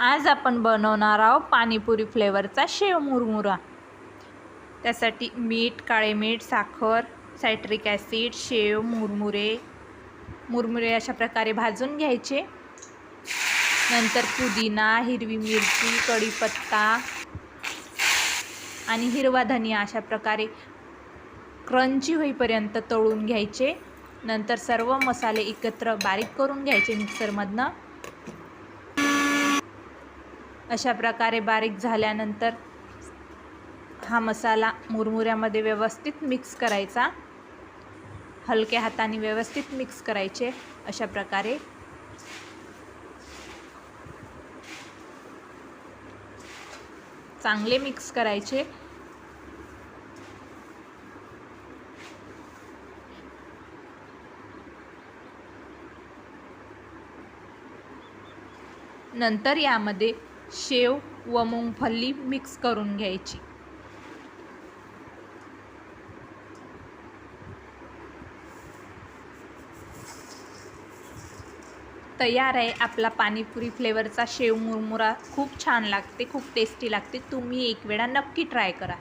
आज आपण बनवणार आहोत पाणीपुरी फ्लेवरचा शेव मुरमुरा। त्यासाठी मीठ, काळे मीठ, साखर, सायट्रिक ॲसिड, शेव, मुरमुरे अशा प्रकारे भाजून घ्यायचे। नंतर पुदिना, हिरवी मिरची, कढीपत्ता आणि हिरवा धनिया अशा प्रकारे क्रंची होईपर्यंत तळून घ्यायचे। नंतर सर्व मसाले एकत्र बारीक करून घ्यायचे मिक्सरमधनं। अशा प्रकारे बारीक झाल्यानंतर हा मसाला मुरमुऱ्यामध्ये व्यवस्थित मिक्स करायचा। हलक्या हाताने व्यवस्थित मिक्स करायचे। अशा प्रकारे चांगले मिक्स करायचे। नंतर यामध्ये शेव व मूंगफली मिक्स करून घ्यायची। तयार आहे आपला पाणीपुरी फ्लेवरचा शेव मुरमुरा। खूप छान लागते, खूप टेस्टी लागते। तुम्ही एक वेळा नक्की ट्राय करा।